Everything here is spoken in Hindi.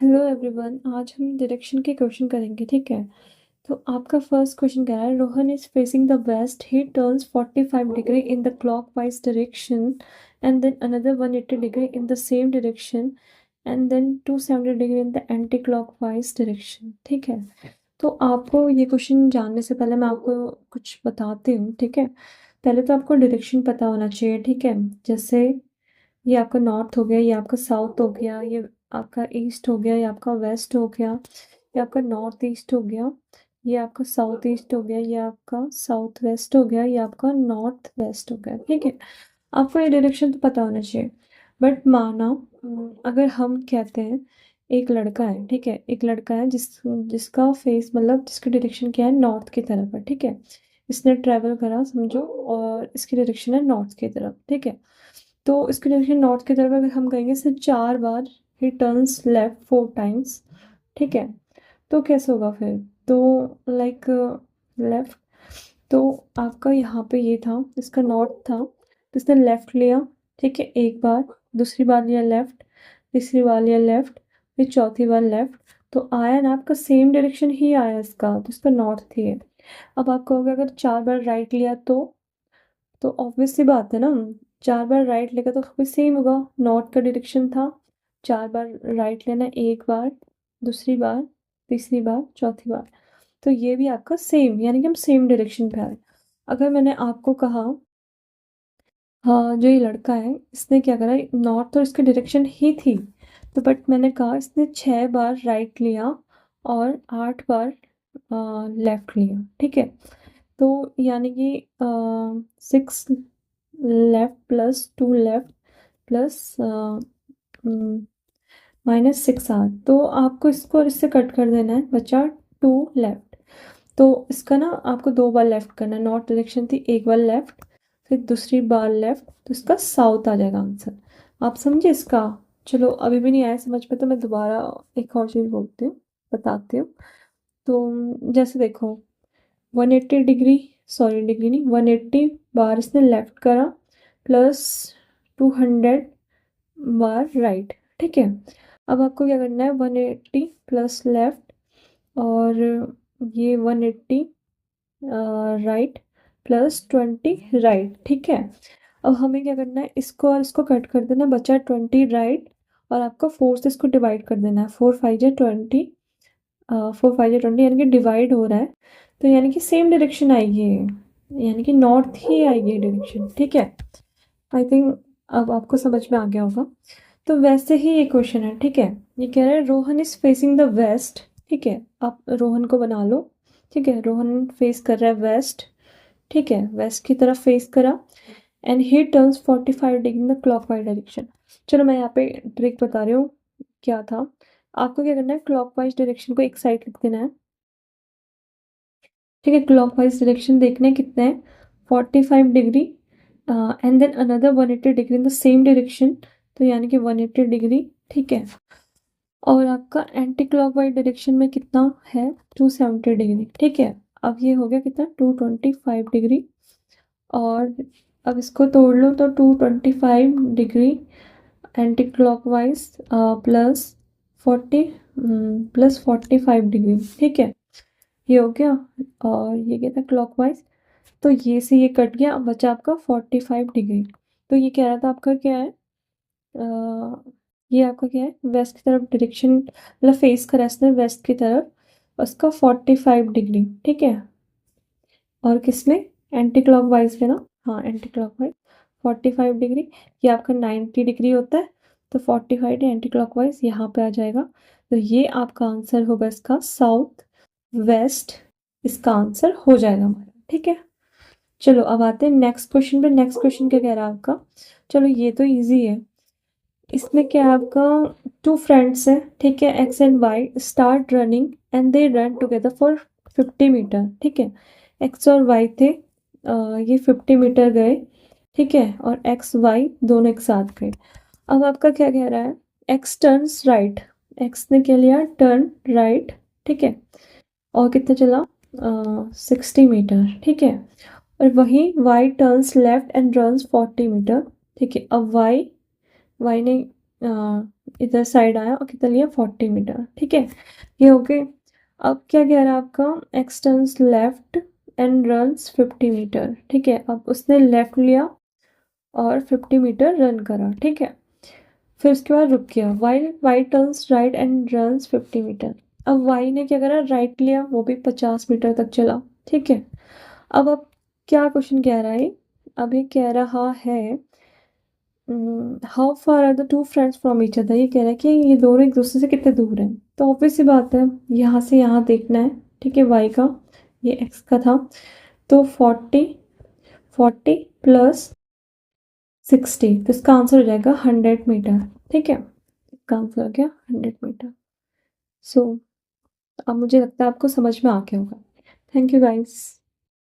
हेलो एवरीवन, आज हम डायरेक्शन के क्वेश्चन करेंगे। ठीक है, तो आपका फर्स्ट क्वेश्चन कह रहा है Rohan is facing the west, he turns 45 degree in the clockwise direction and then another 180 degree in the same direction and then 270 degree in the anti clockwise direction. ठीक है, तो आपको ये क्वेश्चन जानने से पहले मैं आपको कुछ बताती हूँ। ठीक है, पहले तो आपको डायरेक्शन पता होना चाहिए। ठीक है, जैसे ये आपका नॉर्थ हो गया, ये आपका साउथ हो गया, ये आपका ईस्ट हो गया, ये आपका वेस्ट हो गया, ये आपका नॉर्थ ईस्ट हो गया, ये आपका साउथ ईस्ट हो गया, ये आपका साउथ वेस्ट हो गया, ये आपका नॉर्थ वेस्ट हो गया। ठीक है, आपको ये डायरेक्शन तो पता होना चाहिए। बट माना अगर हम कहते हैं एक लड़का है। ठीक है, एक लड़का है जिसका फेस मतलब जिसकी डायरेक्शन क्या है, नॉर्थ की तरफ है। ठीक है, इसने ट्रैवल करा समझो, और इसकी डायरेक्शन है नॉर्थ की तरफ। ठीक है, तो इसकी डायरेक्शन नॉर्थ की तरफ अगर हम कहेंगे सिर्फ 4 बार ही टर्न्स लेफ्ट 4 टाइम्स। ठीक है, तो कैसे होगा फिर? तो लाइक लेफ्ट, तो आपका यहाँ पे ये था, इसका नॉर्थ था, तो इसने लेफ्ट लिया। ठीक है, एक बार, दूसरी बार लिया लेफ्ट, तीसरी बार लिया लेफ्ट, फिर चौथी बार लेफ्ट। तो आया ना, आपका सेम डायरेक्शन ही आया इसका, तो इसका नॉर्थ थी है। अब आप कहोगे अगर 4 बार राइट लिया तो ऑब्वियस सी बात है ना, 4 बार राइट लेगा तो भी सेम होगा, नॉर्थ का डायरेक्शन था। 4 बार राइट लेना, एक बार, दूसरी बार, तीसरी बार, चौथी बार, तो ये भी आपका सेम, यानी कि हम सेम डायरेक्शन पे आए। अगर मैंने आपको कहा हाँ, जो ये लड़का है इसने क्या करा, नॉर्थ तो इसकी डायरेक्शन ही थी, तो बट मैंने कहा इसने 6 बार राइट लिया और 8 बार लेफ्ट लिया। ठीक है, तो यानी कि 6 left plus 2 left plus -6 R, तो आपको इसको और इससे कट कर देना है, बचा 2 लेफ्ट। तो इसका ना आपको 2 बार लेफ्ट करना है, नॉर्थ डायरेक्शन थी, एक बार लेफ्ट, फिर दूसरी बार लेफ्ट, तो इसका साउथ आ जाएगा आंसर। आप समझे इसका? चलो, अभी भी नहीं आया समझ में, तो मैं दोबारा एक और चीज़ बोलती हूँ, बताती हूँ। तो जैसे देखो, 180 डिग्री, सॉरी डिग्री नहीं, 180 बार इसने लेफ्ट करा प्लस 200 बार राइट। ठीक है, अब आपको क्या करना है, 180 प्लस लेफ्ट और ये 180 राइट प्लस 20 राइट। ठीक है, अब हमें क्या करना है, इसको और इसको कट कर देना, बचा 20 राइट, और आपको 4 से इसको डिवाइड कर देना है, 4 5 जा 20, 4 5 जा 20, यानी कि डिवाइड हो रहा है, तो यानी कि सेम डायरेक्शन आएगी ये, यानी कि नॉर्थ ही आएगी डायरेक्शन। ठीक है, आई थिंक अब आपको समझ में आ गया होगा। तो वैसे ही ये क्वेश्चन है। ठीक है, ये कह रहा है Rohan is facing the west. ठीक है, आप रोहन को बना लो। ठीक है, रोहन फेस कर रहा है वेस्ट। ठीक है, वेस्ट की तरफ फेस करा and he turns 45 degree in the clockwise direction. चलो, मैं यहाँ पे ट्रिक बता रही हूँ क्या था। आपको क्या करना है, क्लॉकवाइज डायरेक्शन को एक साइड लिख देना है। ठीक है, क्लॉकवाइज डायरेक्शन देखने कितने हैं, 45 degree and then another 180 degree in the same direction, तो यानी कि 180 डिग्री। ठीक है, और आपका एंटी क्लॉकवाइज डायरेक्शन में कितना है, 270 डिग्री। ठीक है, अब ये हो गया कितना, 225 डिग्री, और अब इसको तोड़ लो तो 225 degree anti clockwise plus 40 plus 45 degree. ठीक है, ये हो गया, और ये क्या था, क्लॉकवाइज, तो ये से ये कट गया, अब बचा आपका 45 डिग्री। तो ये कह रहा था आपका क्या है, ये आपका क्या है, वेस्ट की तरफ डायरेक्शन, मतलब फेस करा इसने वेस्ट की तरफ, उसका 45 डिग्री। ठीक है, और किसमें, एंटी क्लॉकवाइज में ना, हाँ एंटी क्लॉकवाइज 45 डिग्री, ये आपका 90 डिग्री होता है, तो 45 एंटी क्लॉकवाइज यहाँ पे आ जाएगा, तो ये आपका आंसर होगा इसका साउथ वेस्ट, इसका आंसर हो जाएगा हमारा। ठीक है, चलो अब आते हैं नेक्स्ट क्वेश्चन पे। नेक्स्ट क्वेश्चन क्या कह रहा है आपका, चलो ये तो इजी है। इसमें क्या है आपका, 2 फ्रेंड्स हैं। ठीक है, X and Y start running and they run together for 50 metre. ठीक है, एक्स और वाई थे, ये 50 मीटर गए। ठीक है, और एक्स वाई दोनों एक साथ गए। अब आपका क्या कह रहा है, एक्स टर्न्स राइट, एक्स ने क्या लिया, टर्न राइट। ठीक है, और कितना चला, 60 मीटर। ठीक है, और वहीं Y turns left and runs 40 metre. ठीक है, अब वाई वाई ने इधर साइड आया और कितना लिया 40 मीटर। ठीक है, ये हो गए। अब क्या कह रहा है आपका, X turns left and runs 50 metre. ठीक है, अब उसने लेफ्ट लिया और 50 मीटर रन करा। ठीक है, फिर उसके बाद रुक गया। Y turns right and runs 50 metre. अब वाई ने क्या करा, राइट लिया, वो भी 50 मीटर तक चला। ठीक है, अब क्या क्वेश्चन कह रहा है, अब ये कह रहा है how far are the two friends from each other. ये कह रहा है कि ये दोनों एक दूसरे से कितने दूर हैं। तो ऑब्वियस सी बात है, यहाँ से यहाँ देखना है। ठीक है, वाई का, ये एक्स का था, तो 40 प्लस 60, तो इसका आंसर हो जाएगा 100 मीटर। ठीक है, इसका आंसर हो गया 100 मीटर। सो अब मुझे लगता है आपको समझ में आ गया होगा। Thank you guys.